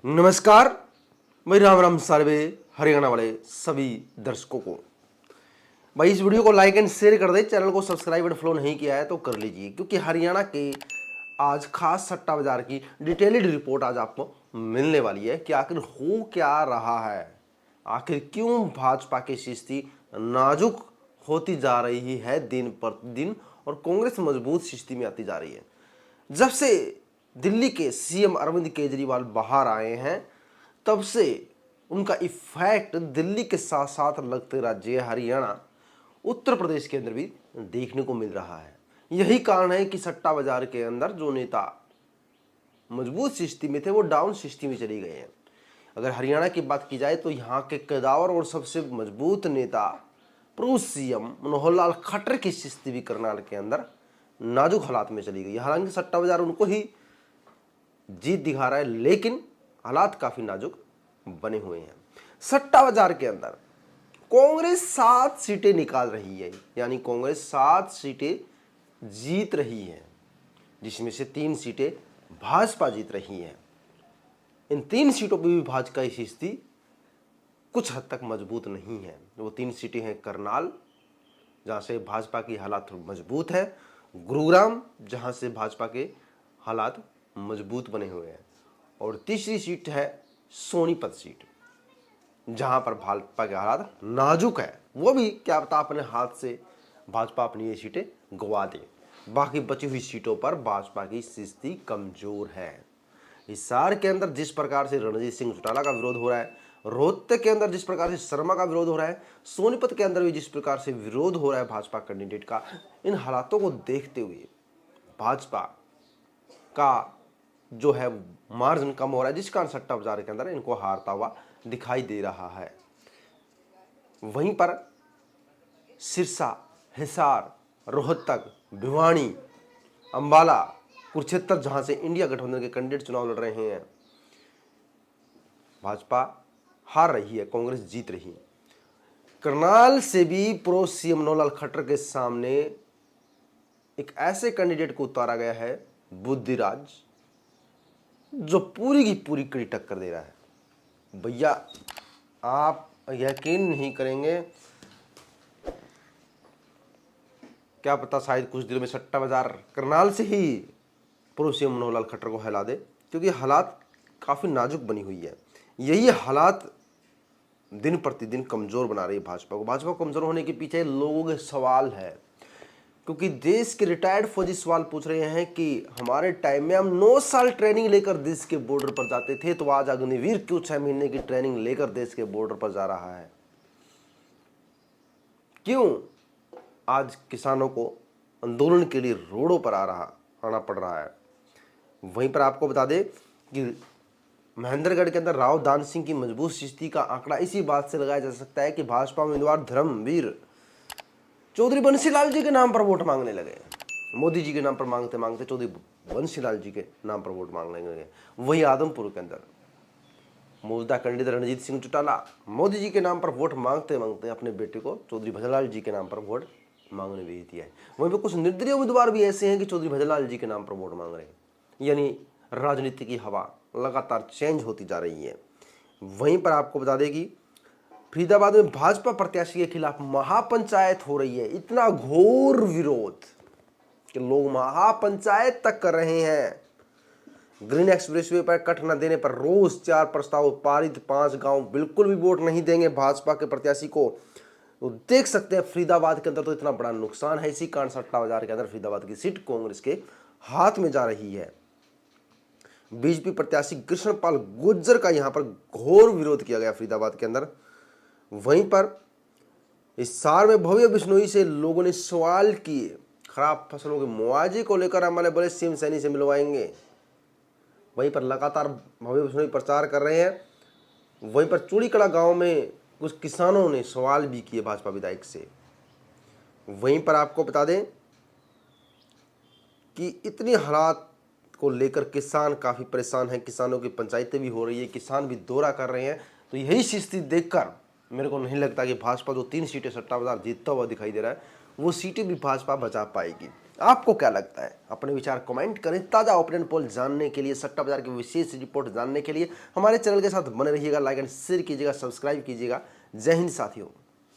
नमस्कार, मैं राम राम सार्वे हरियाणा वाले सभी दर्शकों को। भाई इस वीडियो को लाइक एंड शेयर कर दे, चैनल को सब्सक्राइब एंड फॉलो नहीं किया है तो कर लीजिए, क्योंकि हरियाणा के आज खास सट्टा बाजार की डिटेल्ड रिपोर्ट आज आपको मिलने वाली है कि आखिर हो क्या रहा है, आखिर क्यों भाजपा की स्थिति नाजुक होती जा रही है दिन प्रतिदिन और कांग्रेस मजबूत स्थिति में आती जा रही है। जब से दिल्ली के सीएम अरविंद केजरीवाल बाहर आए हैं तब से उनका इफेक्ट दिल्ली के साथ साथ लगते राज्य हरियाणा, उत्तर प्रदेश के अंदर भी देखने को मिल रहा है। यही कारण है कि सट्टा बाजार के अंदर जो नेता मजबूत स्थिति में थे वो डाउन स्थिति में चले गए हैं। अगर हरियाणा की बात की जाए तो यहाँ के कदावर और सबसे मजबूत नेता पूर्व सीएम मनोहर लाल खट्टर की स्थिति भी करनाल के अंदर नाजुक हालात में चली गई। हालांकि सट्टा बाजार उनको ही जीत दिखा रहा है, लेकिन हालात काफी नाजुक बने हुए हैं। सट्टा बाजार के अंदर कांग्रेस 7 सीटें निकाल रही है, यानी कांग्रेस 7 सीटें जीत रही है, जिसमें से 3 सीटें भाजपा जीत रही है। इन 3 सीटों पर भी भाजपा की स्थिति कुछ हद तक मजबूत नहीं है। वो 3 सीटें हैं करनाल, जहां से भाजपा की हालात मजबूत है, गुरुग्राम, जहां से भाजपा के हालात मजबूत बने हुए हैं, और तीसरी सीट है सोनीपत सीट, जहां पर भाजपा के हालात नाजुक है। वो भी क्या पता अपने हाथ से भाजपा अपनी ये सीटें गवा दे। बाकी बची हुई सीटों पर भाजपा की स्थिति कमजोर है। हिसार के अंदर जिस प्रकार से रणजीत सिंह चौटाला का विरोध हो रहा है, रोहतक के अंदर जिस प्रकार से शर्मा का विरोध हो रहा है, सोनीपत के अंदर भी जिस प्रकार से विरोध हो रहा है भाजपा कैंडिडेट का, इन हालातों को देखते हुए भाजपा का जो है मार्जिन कम हो रहा है, जिस कारण सट्टा बाजार के अंदर इनको हारता हुआ दिखाई दे रहा है। वहीं पर सिरसा, हिसार, रोहतक, भिवानी, अंबाला, कुरुक्षेत्र, जहां से इंडिया गठबंधन के कैंडिडेट चुनाव लड़ रहे हैं, भाजपा हार रही है, कांग्रेस जीत रही है। करनाल से भी प्रो सीएम मनोहर लाल खट्टर के सामने एक ऐसे कैंडिडेट को उतारा गया है, बुद्धिराज, जो पूरी की पूरी कड़ी टक्कर दे रहा है। भैया आप यकीन नहीं करेंगे, क्या पता शायद कुछ दिनों में सट्टा बाजार करनाल से ही पूर्व सीएम मनोहर लाल खट्टर को हिला दे, क्योंकि हालात काफी नाजुक बनी हुई है। यही हालात दिन प्रतिदिन कमजोर बना रही है भाजपा को। भाजपा को कमजोर होने के पीछे लोगों के सवाल है, क्योंकि देश के रिटायर्ड फौजी सवाल पूछ रहे हैं कि हमारे टाइम में हम 9 साल ट्रेनिंग लेकर देश के बॉर्डर पर जाते थे, तो आज अग्निवीर क्यों 6 महीने की ट्रेनिंग लेकर देश के बॉर्डर पर जा रहा है? क्यों आज किसानों को आंदोलन के लिए रोडों पर आना पड़ रहा है? वहीं पर आपको बता दें कि महेंद्रगढ़ के अंदर राव दान सिंह की मजबूत स्थिति का आंकड़ा इसी बात से लगाया जा सकता है कि भाजपा उम्मीदवार धर्मवीर चौधरी बंसीलाल जी के नाम पर वोट मांगने लगे। मोदी जी के नाम पर मांगते मांगते चौधरी बंसीलाल जी के नाम पर वोट मांगने लगे। वही आदमपुर के अंदर मौजूदा कैंडिडेट रणजीत सिंह चौटाला मोदी जी के नाम पर वोट मांगते मांगते अपने बेटे को चौधरी भजनलाल जी के नाम पर वोट मांगने भेज दिया है। वहीं पर कुछ निर्दलीय उम्मीदवार भी ऐसे हैं कि चौधरी भजनलाल जी के नाम पर वोट मांग रहे हैं। यानी राजनीति की हवा लगातार चेंज होती जा रही है। वहीं पर आपको बता दें कि फरीदाबाद में भाजपा प्रत्याशी के खिलाफ महापंचायत हो रही है। इतना घोर विरोध कि लोग महापंचायत तक कर रहे हैं। ग्रीन एक्सप्रेसवे पर कट न देने पर रोज 4 प्रस्ताव पारित, 5 गांव बिल्कुल भी वोट नहीं देंगे भाजपा के प्रत्याशी को। तो देख सकते हैं फरीदाबाद के अंदर तो इतना बड़ा नुकसान है। इसी कारण सट्टा बाजार के अंदर फरीदाबाद की सीट कांग्रेस के हाथ में जा रही है। बीजेपी प्रत्याशी कृष्णपाल गुर्जर का यहां पर घोर विरोध किया गया फरीदाबाद के अंदर। वहीं पर इस सार में भव्य बिश्नोई से लोगों ने सवाल किए, खराब फसलों के मुआवजे को लेकर हमारे बड़े सीएम सैनी से मिलवाएंगे। वहीं पर लगातार भव्य बिश्नोई प्रचार कर रहे हैं। वहीं पर चूड़ीकला गांव में कुछ किसानों ने सवाल भी किए भाजपा विधायक से। वहीं पर आपको बता दें कि इतनी हालात को लेकर किसान काफी परेशान हैं। किसानों की पंचायतें भी हो रही है, किसान भी दौरा कर रहे हैं। तो यही स्थिति देखकर मेरे को नहीं लगता कि भाजपा जो 3 सीटें सट्टा बाजार जीतता हुआ दिखाई दे रहा है, वो सीटें भी भाजपा बचा पाएगी। आपको क्या लगता है? अपने विचार कमेंट करें। ताज़ा ओपिनियन पोल जानने के लिए, सट्टा बाजार की विशेष रिपोर्ट जानने के लिए हमारे चैनल के साथ बने रहिएगा। लाइक एंड शेयर कीजिएगा, सब्सक्राइब कीजिएगा। जय हिंद साथियों।